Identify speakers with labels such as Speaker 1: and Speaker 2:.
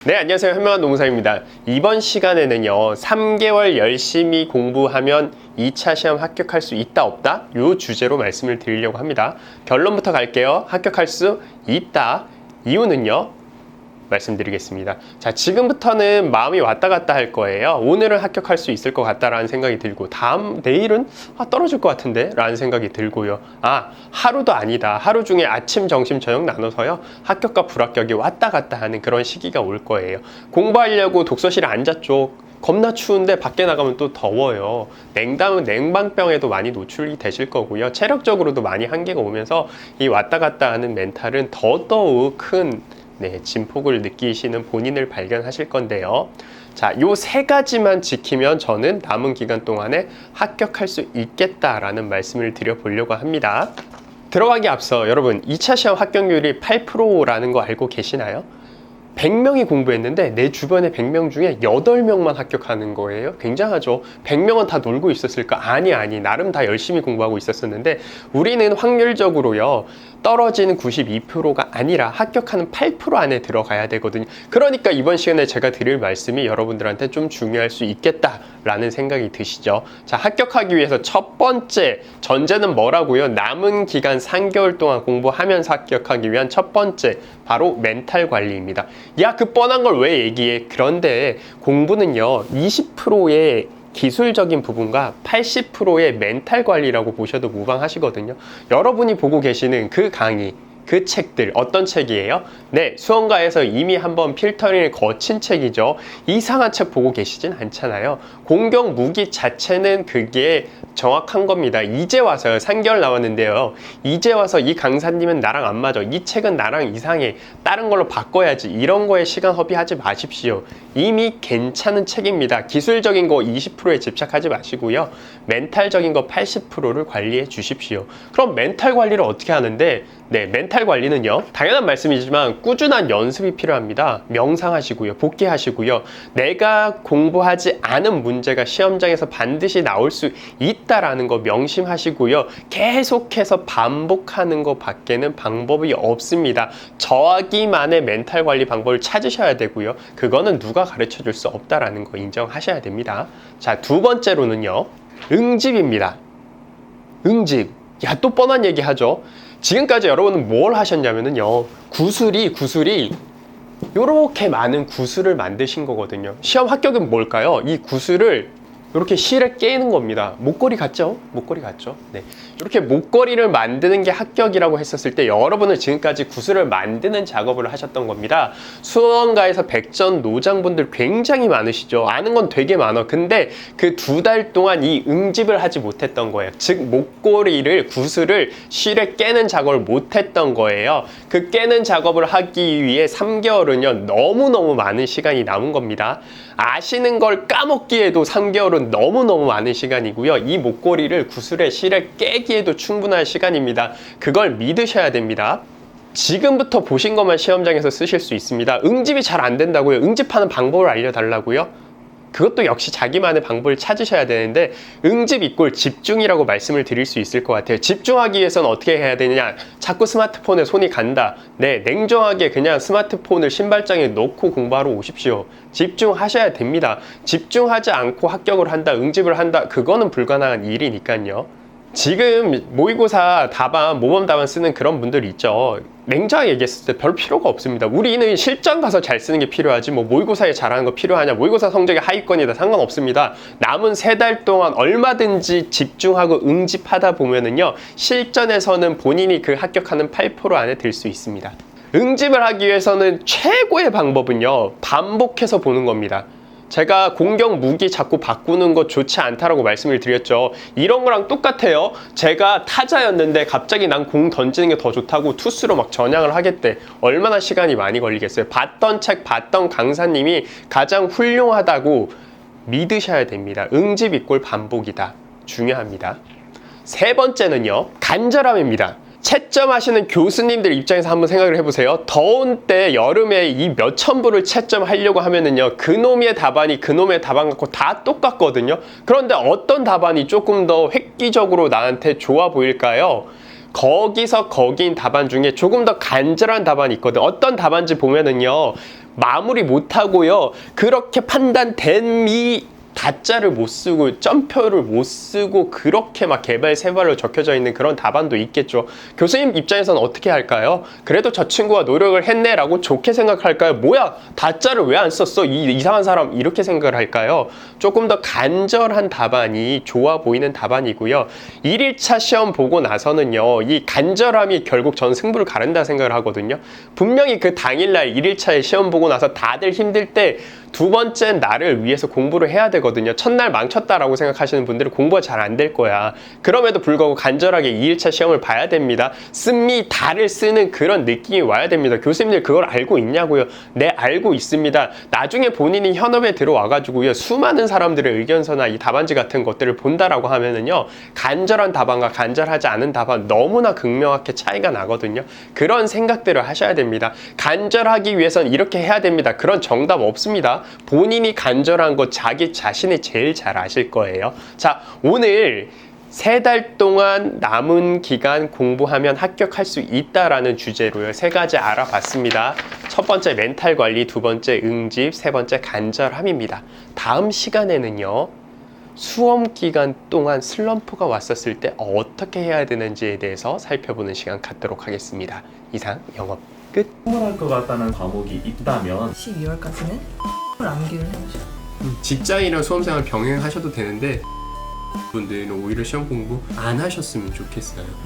Speaker 1: 네, 안녕하세요. 현명한 노무사입니다. 이번 시간에는요, 3개월 열심히 공부하면 2차 시험 합격할 수 있다, 없다? 이 주제로 말씀을 드리려고 합니다. 결론부터 갈게요. 합격할 수 있다. 이유는요, 말씀드리겠습니다. 자, 지금부터는 마음이 왔다 갔다 할 거예요. 오늘은 합격할 수 있을 것 같다라는 생각이 들고, 내일은 떨어질 것 같은데? 라는 생각이 들고요. 하루도 아니다. 하루 중에 아침, 점심, 저녁 나눠서요. 합격과 불합격이 왔다 갔다 하는 그런 시기가 올 거예요. 공부하려고 독서실에 앉았죠. 겁나 추운데 밖에 나가면 또 더워요. 냉방병에도 많이 노출이 되실 거고요. 체력적으로도 많이 한계가 오면서 이 왔다 갔다 하는 멘탈은 더더욱 큰 진폭을 느끼시는 본인을 발견하실 건데요. 자, 요 세 가지만 지키면 저는 남은 기간 동안에 합격할 수 있겠다라는 말씀을 드려보려고 합니다. 들어가기 앞서 여러분 2차 시험 합격률이 8%라는 거 알고 계시나요? 100명이 공부했는데 내 주변에 100명 중에 8명만 합격하는 거예요. 굉장하죠. 100명은 다 놀고 있었을까? 아니 나름 다 열심히 공부하고 있었었는데 우리는 확률적으로요, 떨어지는 92%가 아니라 합격하는 8% 안에 들어가야 되거든요. 그러니까 이번 시간에 제가 드릴 말씀이 여러분들한테 좀 중요할 수 있겠다라는 생각이 드시죠. 자, 합격하기 위해서 첫 번째 전제는 뭐라고요? 남은 기간 3개월 동안 공부하면서 합격하기 위한 첫 번째, 바로 멘탈 관리입니다. 야, 그 뻔한 걸 왜 얘기해? 그런데 공부는요, 20%의 기술적인 부분과 80%의 멘탈 관리라고 보셔도 무방하시거든요. 여러분이 보고 계시는 그 강의, 그 책들 어떤 책이에요? 네, 수험가에서 이미 한번 필터링을 거친 책이죠. 이상한 책 보고 계시진 않잖아요. 공격 무기 자체는 그게 정확한 겁니다. 이제 와서요, 3개월 남았는데요, 이제 와서 이 강사님은 나랑 안 맞아, 이 책은 나랑 이상해, 다른 걸로 바꿔야지, 이런 거에 시간 허비하지 마십시오. 이미 괜찮은 책입니다. 기술적인 거 20%에 집착하지 마시고요, 멘탈적인 거 80%를 관리해 주십시오. 그럼 멘탈 관리를 어떻게 하는데, 네, 멘탈 관리는요, 당연한 말씀이지만 꾸준한 연습이 필요합니다. 명상하시고요, 복기하시고요, 내가 공부하지 않은 문제가 시험장에서 반드시 나올 수 있다라는 거 명심하시고요, 계속해서 반복하는 거 밖에는 방법이 없습니다. 저하기만의 멘탈 관리 방법을 찾으셔야 되고요, 그거는 누가 가르쳐 줄 수 없다라는 거 인정하셔야 됩니다. 자, 두 번째로는요, 응집입니다. 응집. 야, 또 뻔한 얘기 하죠. 지금까지 여러분은 뭘 하셨냐면요, 구슬이 요렇게 많은 구슬을 만드신 거거든요. 시험 합격은 뭘까요? 이 구슬을 이렇게 실에 깨는 겁니다. 목걸이 같죠? 목걸이 같죠? 네. 이렇게 목걸이를 만드는 게 합격이라고 했었을 때 여러분은 지금까지 구슬을 만드는 작업을 하셨던 겁니다. 수험가에서 백전노장분들 굉장히 많으시죠? 아는 건 되게 많아. 근데 그 2달 동안 이 응집을 하지 못했던 거예요. 즉, 목걸이를, 구슬을 실에 깨는 작업을 못했던 거예요. 그 깨는 작업을 하기 위해 3개월은요, 너무너무 많은 시간이 남은 겁니다. 아시는 걸 까먹기에도 3개월은 너무너무 많은 시간이고요. 이 목걸이를 구슬에 실에 깨기에도 충분한 시간입니다. 그걸 믿으셔야 됩니다. 지금부터 보신 것만 시험장에서 쓰실 수 있습니다. 응집이 잘 안 된다고요? 응집하는 방법을 알려달라고요? 그것도 역시 자기만의 방법을 찾으셔야 되는데, 응집 이꼴 집중이라고 말씀을 드릴 수 있을 것 같아요. 집중하기 위해서는 어떻게 해야 되느냐? 자꾸 스마트폰에 손이 간다. 네, 냉정하게 그냥 스마트폰을 신발장에 넣고 공부하러 오십시오. 집중하셔야 됩니다. 집중하지 않고 합격을 한다, 응집을 한다, 그거는 불가능한 일이니까요. 지금 모의고사 답안, 모범 답안 쓰는 그런 분들 있죠. 냉정하게 얘기했을 때 별 필요가 없습니다. 우리는 실전 가서 잘 쓰는 게 필요하지, 뭐 모의고사에 잘하는 거 필요하냐, 모의고사 성적이 하위권이다, 상관없습니다. 남은 3달 동안 얼마든지 집중하고 응집하다 보면은요, 실전에서는 본인이 그 합격하는 8% 안에 들 수 있습니다. 응집을 하기 위해서는 최고의 방법은요, 반복해서 보는 겁니다. 제가 공격 무기 자꾸 바꾸는 거 좋지 않다라고 말씀을 드렸죠. 이런 거랑 똑같아요. 제가 타자였는데 갑자기 난 공 던지는 게 더 좋다고 투수로 막 전향을 하겠대. 얼마나 시간이 많이 걸리겠어요. 봤던 책, 봤던 강사님이 가장 훌륭하다고 믿으셔야 됩니다. 응집 이꼴 반복이다. 중요합니다. 세 번째는요, 간절함입니다. 채점하시는 교수님들 입장에서 한번 생각을 해보세요. 더운 때 여름에 이 몇천 부를 채점하려고 하면은요, 그놈의 답안이 그놈의 답안 갖고 다 똑같거든요. 그런데 어떤 답안이 조금 더 획기적으로 나한테 좋아 보일까요? 거기서 거기인 답안 중에 조금 더 간절한 답안이 있거든. 어떤 답안지 보면은요, 마무리 못하고요, 그렇게 판단된 이 다자를 못 쓰고 점표를 못 쓰고 그렇게 막 개발세발로 적혀져 있는 그런 답안도 있겠죠. 교수님 입장에서는 어떻게 할까요? 그래도 저 친구가 노력을 했네 라고 좋게 생각할까요? 뭐야, 다자를 왜 안 썼어? 이 이상한 사람, 이렇게 생각을 할까요? 조금 더 간절한 답안이 좋아 보이는 답안이고요. 1일차 시험 보고 나서는요, 이 간절함이 결국 전 승부를 가른다 생각을 하거든요. 분명히 그 당일날 1일차에 시험 보고 나서 다들 힘들 때 두 번째 날을 위해서 공부를 해야 되거든요. 첫날 망쳤다라고 생각하시는 분들은 공부가 잘 안 될 거야. 그럼에도 불구하고 간절하게 2일차 시험을 봐야 됩니다. 씁니 다를 쓰는 그런 느낌이 와야 됩니다. 교수님들 그걸 알고 있냐고요? 네, 알고 있습니다. 나중에 본인이 현업에 들어와가지고요, 수많은 사람들의 의견서나 이 답안지 같은 것들을 본다라고 하면은요, 간절한 답안과 간절하지 않은 답안 너무나 극명하게 차이가 나거든요. 그런 생각들을 하셔야 됩니다. 간절하기 위해서는 이렇게 해야 됩니다. 그런 정답 없습니다. 본인이 간절한 것 자기 자신이 제일 잘 아실 거예요. 자, 오늘 3달 동안 남은 기간 공부하면 합격할 수 있다라는 주제로요, 3가지 알아봤습니다. 첫 번째 멘탈 관리, 두 번째 응집, 세 번째 간절함입니다. 다음 시간에는요, 수험 기간 동안 슬럼프가 왔었을 때 어떻게 해야 되는지에 대해서 살펴보는 시간 갖도록 하겠습니다. 이상 영업 끝.
Speaker 2: 선물할 것 같다는 과목이 있다면
Speaker 3: 12월까지는 암기를 해보셔요.
Speaker 1: 직장이랑 수험생활 병행하셔도 되는데 분들은 오히려 시험 공부 안 하셨으면 좋겠어요.